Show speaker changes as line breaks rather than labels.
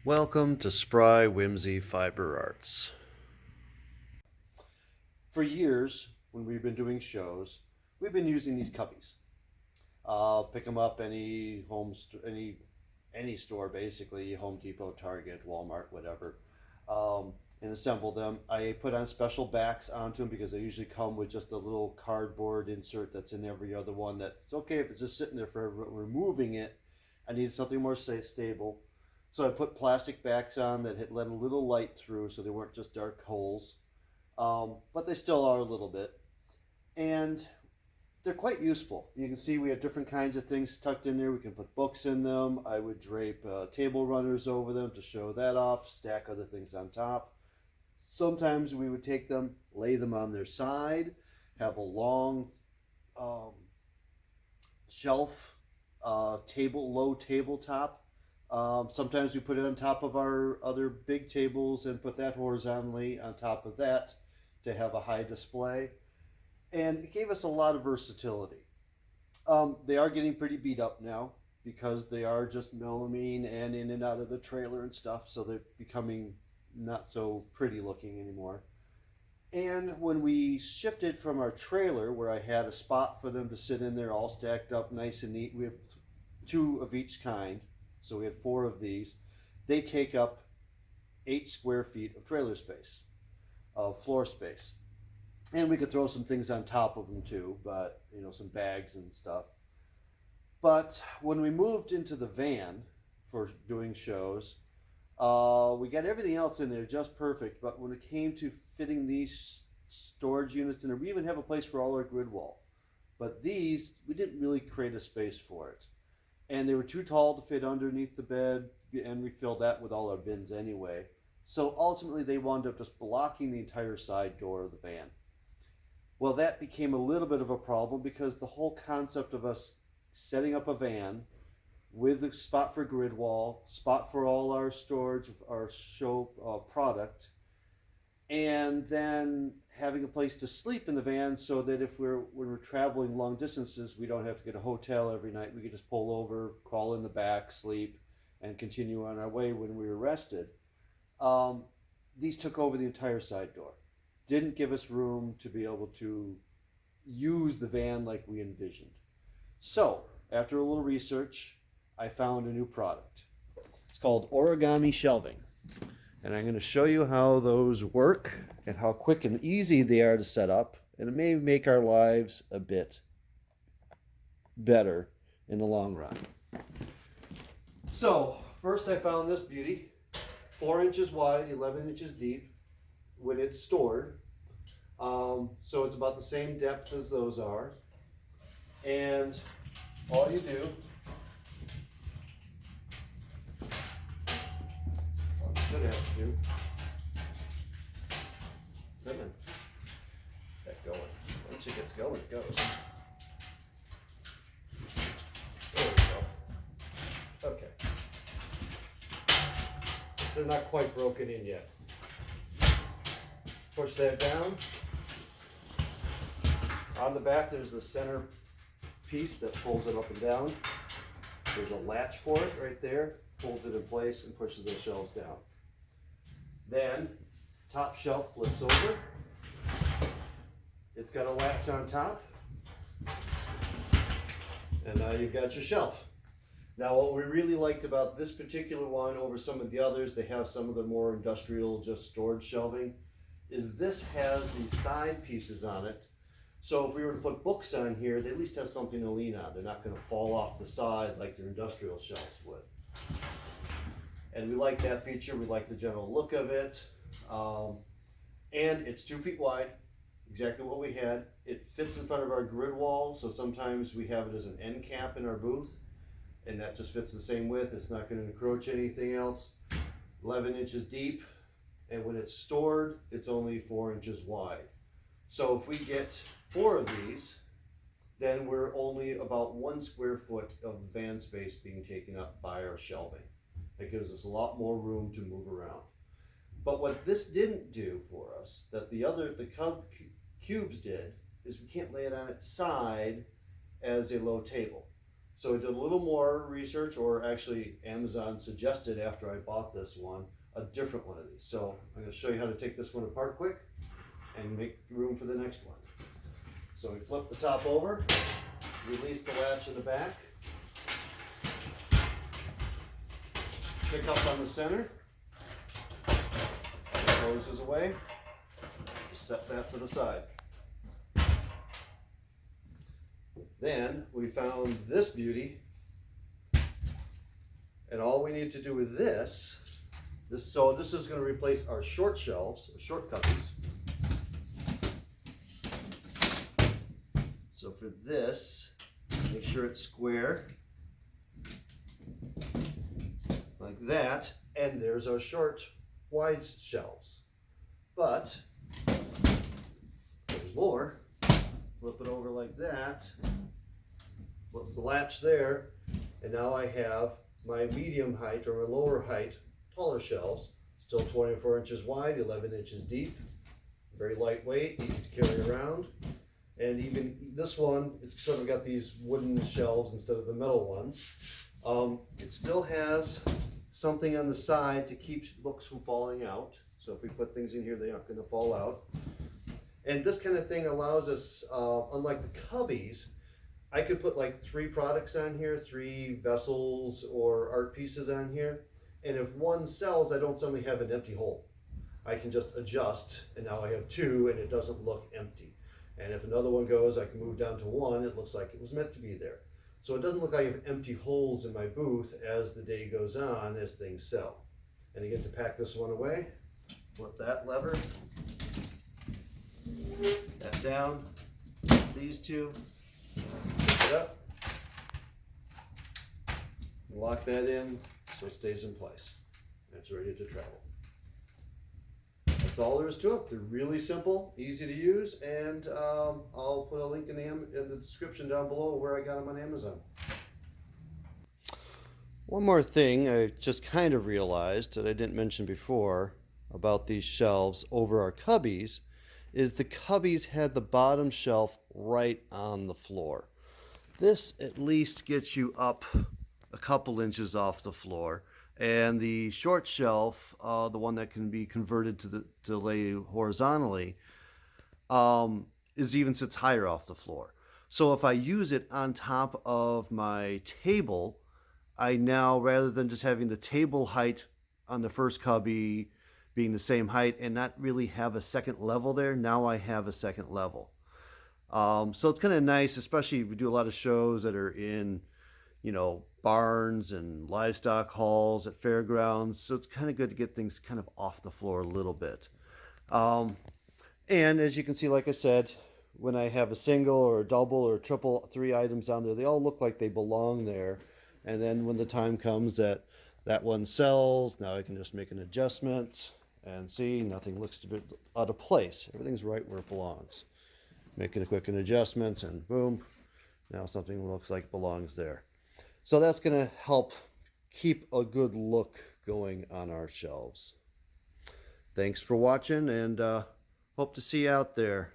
Welcome to Spry Whimsy Fiber Arts. For years, when we've been doing shows, we've been using these cubbies. Pick them up any store basically, Home Depot, Target, Walmart, whatever, and assemble them. I put on special backs onto them because they usually come with just a little cardboard insert that's in every other one. That's okay if it's just sitting there forever. But removing it, I need something more stable. So I put plastic backs on that had let a little light through, so they weren't just dark holes, but they still are a little bit. And they're quite useful. You can see we have different kinds of things tucked in there. We can put books in them. I would drape table runners over them to show that off, stack other things on top. Sometimes we would take them, lay them on their side, have a long shelf, low tabletop. Sometimes we put it on top of our other big tables and put that horizontally on top of that to have a high display. And it gave us a lot of versatility. They are getting pretty beat up now because they are just melamine and in and out of the trailer and stuff, so they're becoming not so pretty looking anymore. And when we shifted from our trailer, where I had a spot for them to sit in there all stacked up nice and neat, we have two of each kind, so we had four of these. They take up 8 square feet of trailer space, of floor space. And we could throw some things on top of them too, but some bags and stuff. But when we moved into the van for doing shows, we got everything else in there just perfect. But when it came to fitting these storage units in there, we even have a place for all our grid wall. But these, we didn't really create a space for it. And they were too tall to fit underneath the bed, and we filled that with all our bins anyway. So ultimately they wound up just blocking the entire side door of the van. Well, that became a little bit of a problem because the whole concept of us setting up a van with a spot for grid wall, spot for all our storage, our show product, and then having a place to sleep in the van so that when we're traveling long distances, we don't have to get a hotel every night. We could just pull over, crawl in the back, sleep, and continue on our way when we were rested. These took over the entire side door. Didn't give us room to be able to use the van like we envisioned. So, after a little research, I found a new product. It's called Origami shelving. And I'm going to show you how those work and how quick and easy they are to set up. And it may make our lives a bit better in the long run. So, first I found this beauty. 4 inches wide, 11 inches deep. When it's stored. So it's about the same depth as those are. And all you do, should have to do, get going. Once it gets going, it goes. There we go. Okay. They're not quite broken in yet. Push that down. On the back, there's the center piece that pulls it up and down. There's a latch for it right there, holds it in place and pushes those shelves down. Then, top shelf flips over. It's got a latch on top. And now you've got your shelf. Now, what we really liked about this particular one over some of the others, they have some of the more industrial, just storage shelving, is this has these side pieces on it. So if we were to put books on here, they at least have something to lean on. They're not going to fall off the side like their industrial shelves would. And we like that feature. We like the general look of it. And it's 2 feet wide, exactly what we had. It fits in front of our grid wall, so sometimes we have it as an end cap in our booth, and that just fits the same width. It's not going to encroach anything else. 11 inches deep. And when it's stored, it's only 4 inches wide. So if we get 4 of these, then we're only about 1 square foot of van space being taken up by our shelving. That gives us a lot more room to move around. But what this didn't do for us, that the cubes did, is we can't lay it on its side as a low table. So I did a little more research, or actually Amazon suggested after I bought this one, a different one of these. So I'm going to show you how to take this one apart quick and make room for the next one. So we flip the top over, release the latch in the back, pick up on the center, it closes away, just set that to the side. Then we found this beauty, and all we need to do with this is going to replace our short shelves, our short cubbies. So for this, make sure it's square, like that, and there's our short wide shelves. But there's more. Flip it over like that, flip the latch there, and now I have my medium height or my lower height taller shelves, still 24 inches wide, 11 inches deep, very lightweight, easy to carry around. And even this one, it's sort of got these wooden shelves instead of the metal ones. It still has something on the side to keep books from falling out. So if we put things in here, they aren't going to fall out. And this kind of thing allows us, unlike the cubbies, I could put like 3 products on here, 3 vessels or art pieces on here. And if one sells, I don't suddenly have an empty hole. I can just adjust, and now I have 2, and it doesn't look empty. And if another one goes, I can move down to 1. It looks like it was meant to be there. So it doesn't look like I have empty holes in my booth as the day goes on, as things sell. And again, to pack this one away, flip that lever, that down, these 2, pick it up, and lock that in so it stays in place. It's ready to travel. That's all there is to it. They're really simple, easy to use, and I'll put a link in the description down below where I got them on Amazon. One more thing I just kind of realized that I didn't mention before about these shelves over our cubbies is the cubbies had the bottom shelf right on the floor. This at least gets you up a couple inches off the floor. And the short shelf, the one that can be converted to lay horizontally, even sits higher off the floor. So if I use it on top of my table, I now, rather than just having the table height on the first cubby being the same height and not really have a second level there, now I have a second level. So it's kind of nice, especially we do a lot of shows that are in, barns and livestock halls at fairgrounds. So it's kind of good to get things kind of off the floor a little bit. And as you can see, like I said, when I have a single or a double or triple 3 items on there, they all look like they belong there. And then when the time comes that one sells, now I can just make an adjustment and see nothing looks a bit out of place. Everything's right where it belongs. Making a quick adjustment and boom, now something looks like it belongs there. So that's going to help keep a good look going on our shelves. Thanks for watching, and hope to see you out there.